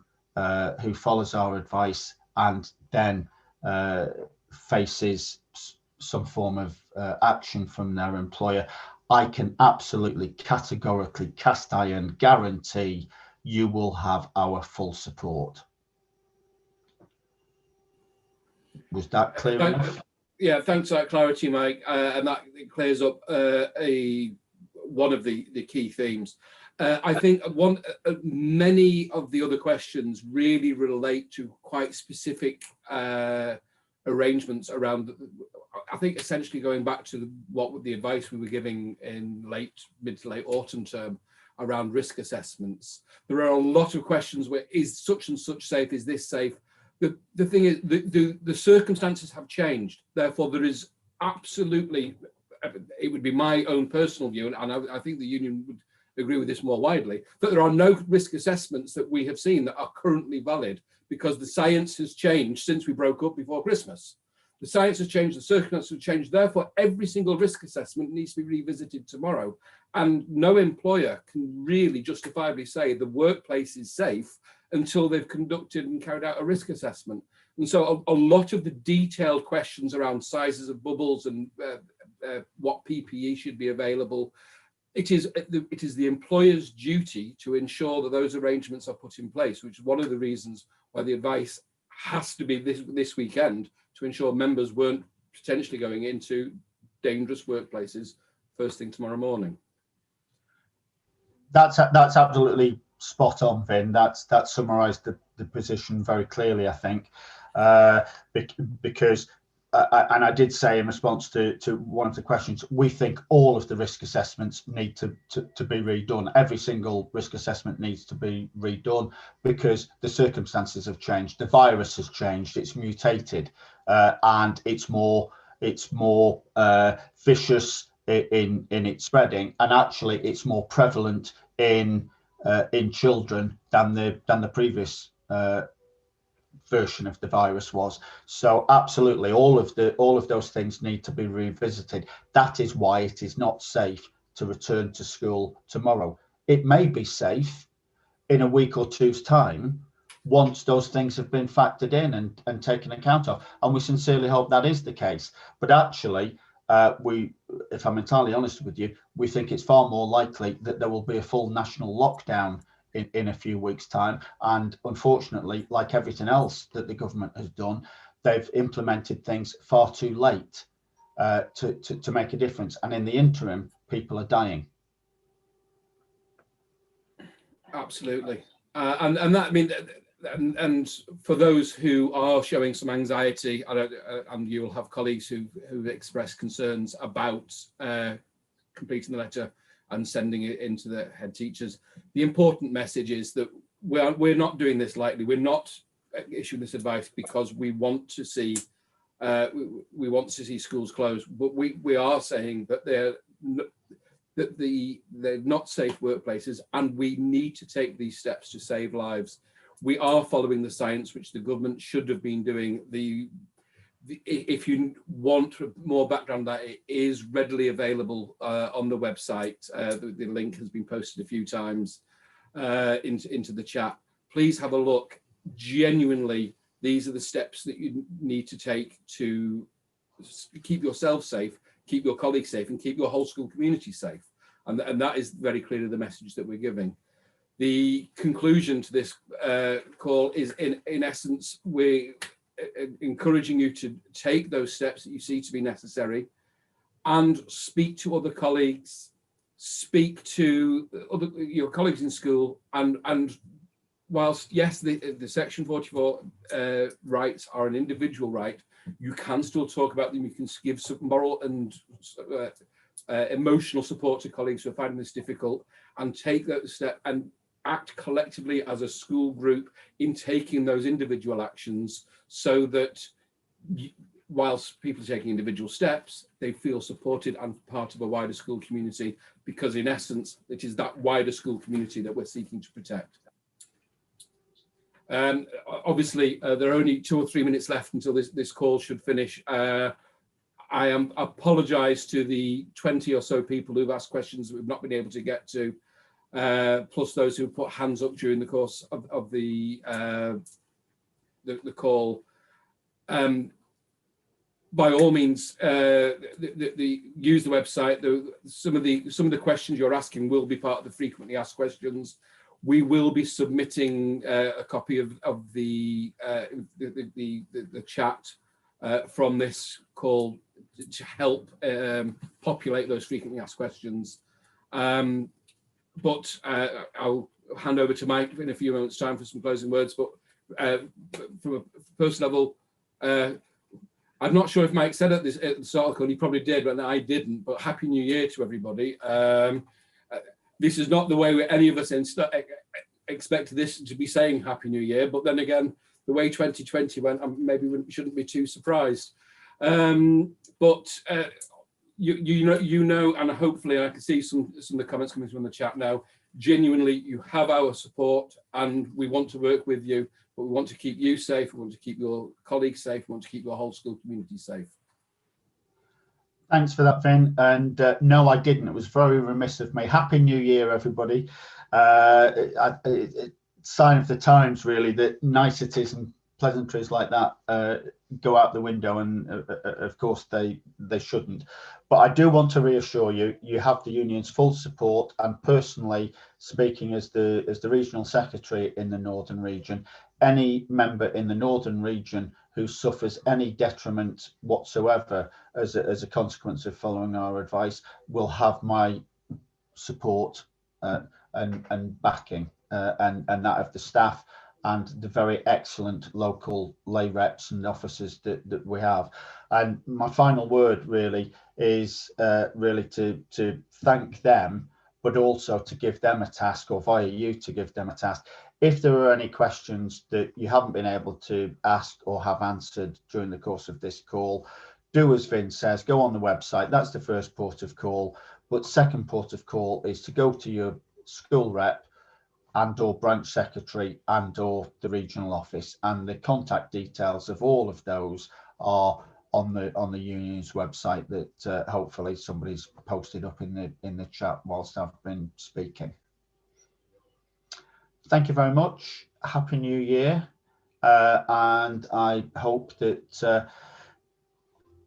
follows our advice and then faces some form of action from their employer, I can absolutely categorically cast iron guarantee you will have our full support. Was that clear enough? Yeah, thanks for that clarity, Mike. And that clears up one of the key themes. I think many of the other questions really relate to quite specific arrangements around, I think, essentially going back to what the advice we were giving in mid to late autumn term around risk assessments. There are a lot of questions where, is such and such safe? Is this safe? The thing is, the circumstances have changed. Therefore, there is absolutely, it would be my own personal view, and I think the union would agree with this more widely, that there are no risk assessments that we have seen that are currently valid, because the science has changed since we broke up before Christmas. The science has changed, the circumstances have changed. Therefore, every single risk assessment needs to be revisited tomorrow. And no employer can really justifiably say the workplace is safe until they've conducted and carried out a risk assessment. And so a lot of the detailed questions around sizes of bubbles and what PPE should be available, it is the employer's duty to ensure that those arrangements are put in place, which is one of the reasons why the advice has to be this weekend, to ensure members weren't potentially going into dangerous workplaces first thing tomorrow morning. That's absolutely spot on, Vin. That summarised the position very clearly, I think, because and I did say in response to one of the questions, we think all of the risk assessments need to be redone. Every single risk assessment needs to be redone because the circumstances have changed. The virus has changed. It's mutated, and it's more vicious in its spreading, and actually it's more prevalent in children than the previous version of the virus was. So absolutely, all of those things need to be revisited. That is why it is not safe to return to school tomorrow. It may be safe in a week or two's time once those things have been factored in and taken account of, and we sincerely hope that is the case. But actually, if I'm entirely honest with you, we think it's far more likely that there will be a full national lockdown in a few weeks' time. And unfortunately, like everything else that the government has done, they've implemented things far too late to make a difference. And in the interim, people are dying. Absolutely. And that, I mean, and for those who are showing some anxiety, and you will have colleagues who've expressed concerns about completing the letter and sending it into the head teachers, the important message is that we're not doing this lightly. We're not issuing this advice because we want to see schools closed, but we are saying that they're not safe workplaces, and we need to take these steps to save lives. We are following the science, which the government should have been doing. If you want more background, that it is readily available on the website. The link has been posted a few times into the chat. Please have a look. Genuinely, these are the steps that you need to take to keep yourself safe, keep your colleagues safe, and keep your whole school community safe. And that is very clearly the message that we're giving. The conclusion to this call is, in essence, we're encouraging you to take those steps that you see to be necessary, and speak to other colleagues, speak to your colleagues in school, and whilst yes, the Section 44 rights are an individual right, you can still talk about them. You can give some moral and emotional support to colleagues who are finding this difficult, and take that step and act collectively as a school group in taking those individual actions, so that whilst people are taking individual steps, they feel supported and part of a wider school community, because in essence, it is that wider school community that we're seeking to protect. Obviously, there are only 2 or 3 minutes left until this call should finish. I apologise to the 20 or so people who've asked questions that we've not been able to get to, plus those who put hands up during the course of the call. By all means, use the website. Some of the questions you're asking will be part of the frequently asked questions. We will be submitting a copy of the chat from this call to help populate those frequently asked questions. But I'll hand over to Mike in a few moments' time for some closing words. But from a personal level, I'm not sure if Mike said at the start of the call, he probably did, but I didn't. But Happy New Year to everybody. This is not the way any of us expect this to be saying Happy New Year, but then again, the way 2020 went, maybe we shouldn't be too surprised. But you know, and hopefully I can see some of the comments coming from the chat now. Genuinely, you have our support, and we want to work with you, but we want to keep you safe. We want to keep your colleagues safe. We want to keep your whole school community safe. Thanks for that, Finn. And no, I didn't. It was very remiss of me. Happy New Year, everybody. Sign of the times, really, that niceties and pleasantries like that go out the window, and of course they shouldn't. But I do want to reassure you, you have the union's full support, and personally speaking as the regional secretary in the Northern region, any member in the Northern region who suffers any detriment whatsoever as a consequence of following our advice will have my support and backing, and that of the staff and the very excellent local lay reps and officers that we have. And my final word really is really to thank them, but also to give them a task, or via you to give them a task. If there are any questions that you haven't been able to ask or have answered during the course of this call, do as Vin says, go on the website. That's the first port of call. But second port of call is to go to your school rep and or branch secretary and or the regional office, and the contact details of all of those are on the union's website that hopefully somebody's posted up in the chat whilst I've been speaking. Thank you very much. Happy New Year, and I hope that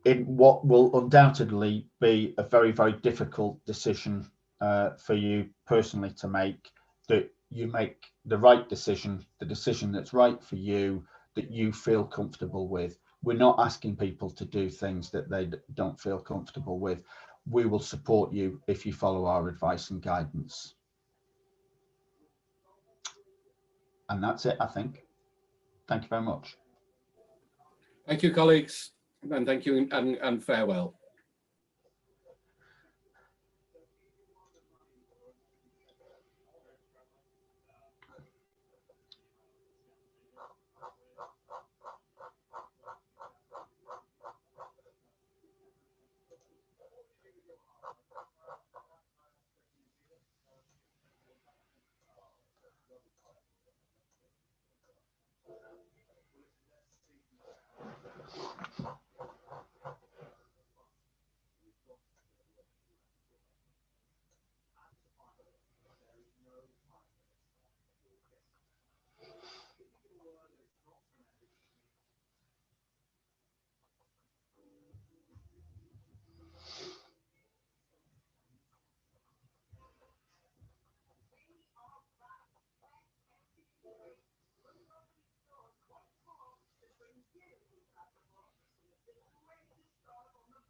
in what will undoubtedly be a very, very difficult decision for you personally to make, that you make the right decision, the decision that's right for you, that you feel comfortable with. We're not asking people to do things that they don't feel comfortable with. We will support you if you follow our advice and guidance. And that's it, I think. Thank you very much. Thank you, colleagues, and thank you and farewell.